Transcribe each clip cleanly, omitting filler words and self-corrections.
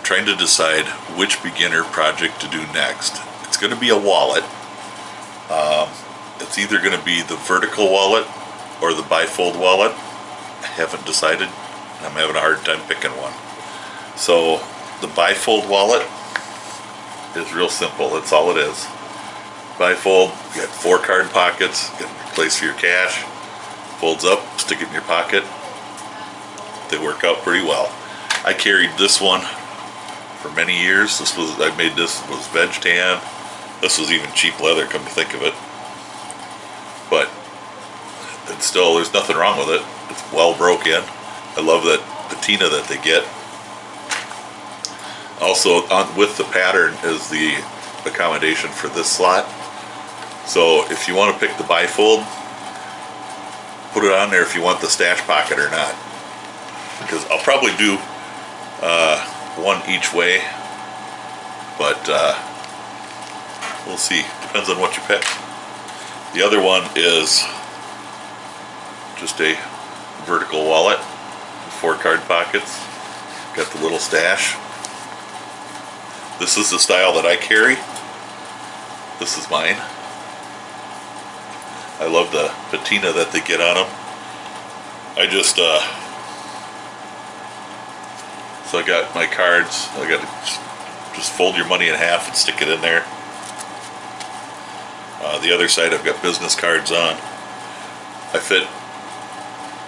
trying to decide which beginner project to do next. It's going to be a wallet. It's either going to be the vertical wallet or the bifold wallet. I haven't decided. I'm having a hard time picking one. So the bifold wallet is real simple. That's all it is. Bifold, you got 4 card pockets, you got a place for your cash, folds up, stick it in your pocket. They work out pretty well. I carried this one for many years. I made this was veg tan. This was even cheap leather, come to think of it. But it's still, there's nothing wrong with it. It's well broke in. I love that patina that they get. Also, with the pattern is the accommodation for this slot. So if you want to pick the bifold, put it on there if you want the stash pocket or not. Because I'll probably do one each way, but we'll see. Depends on what you pick. The other one is just a vertical wallet, 4 card pockets. Got the little stash. This is the style that I carry. This is mine. I love the patina that they get on them. I just so I got my cards. I got to just fold your money in half and stick it in there. The other side I've got business cards on. I fit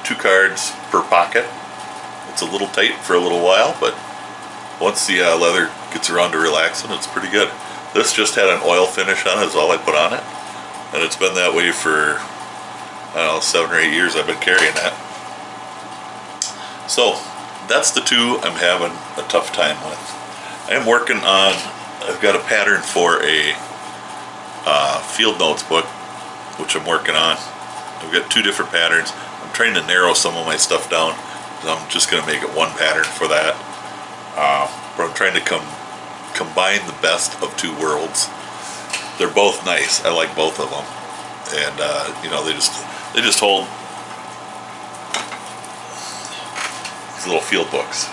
2 cards per pocket. It's a little tight for a little while, but once the leather gets around to relaxing, it's pretty good. This just had an oil finish on it, is all I put on it. And it's been that way for, I don't know, 7 or 8 years I've been carrying that. So, that's the 2 I'm having a tough time with. I am working on, I've got a pattern for a field notes book, which I'm working on. I've got 2 different patterns. I'm trying to narrow some of my stuff down. I'm just going to make it one pattern for that. But I'm trying to combine the best of 2 worlds. They're both nice. I like both of them, and you know, they just hold these little field books,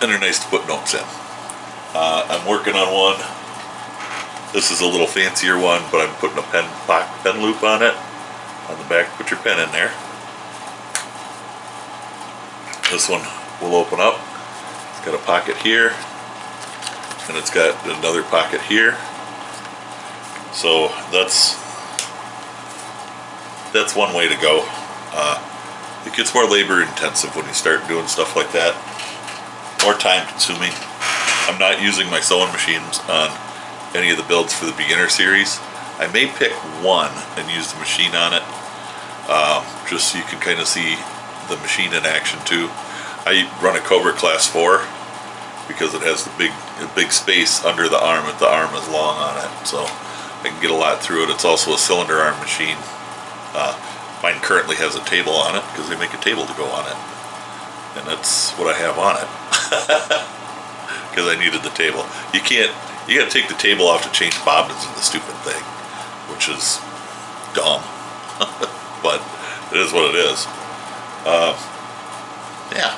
and they're nice to put notes in. I'm working on one. This is a little fancier one, but I'm putting a pen loop on it on the back. Put your pen in there. This one will open up. It's got a pocket here, and it's got another pocket here. So that's one way to go. It gets more labor intensive when you start doing stuff like that. More time consuming. I'm not using my sewing machines on any of the builds for the beginner series. I may pick one and use the machine on it, just so you can kind of see the machine in action too. I run a Cobra Class 4 because it has the big space under the arm if the arm is long on it, so I can get a lot through it. It's also a cylinder arm machine. Mine currently has a table on it because they make a table to go on it, and that's what I have on it because I needed the table. You got to take the table off to change bobbins in the stupid thing, which is dumb, but it is what it is. Yeah,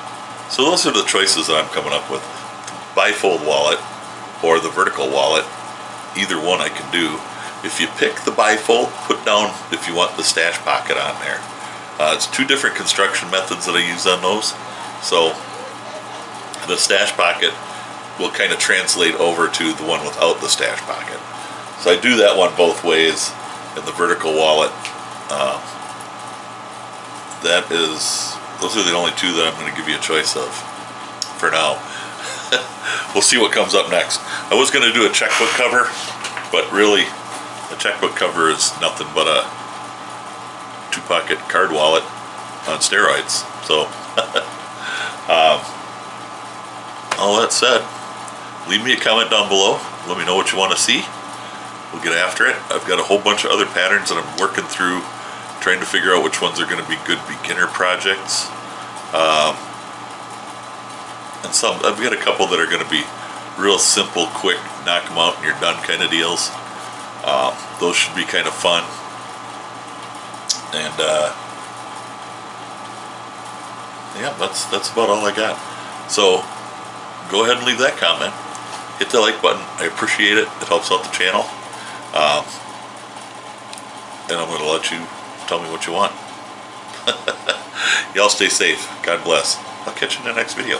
so those are the choices that I'm coming up with. The bifold wallet or the vertical wallet, either one I can do. If you pick the bifold, put down if you want the stash pocket on there. It's 2 different construction methods that I use on those. So the stash pocket will kind of translate over to the one without the stash pocket. So I do that one both ways in the vertical wallet. Those are the only 2 that I'm going to give you a choice of for now. We'll see what comes up next. I was going to do a checkbook cover, but really the checkbook cover is nothing but a 2-pocket card wallet on steroids. So all that said, leave me a comment down below. Let me know what you want to see. We'll get after it. I've got a whole bunch of other patterns that I'm working through, trying to figure out which ones are going to be good beginner projects. And I've got a couple that are going to be real simple, quick, knock them out and you're done kind of deals. Those should be kind of fun. And yeah, that's about all I got. So go ahead and leave that comment. Hit the like button. I appreciate it. It helps out the channel. And I'm going to let you tell me what you want. Y'all stay safe. God bless. I'll catch you in the next video.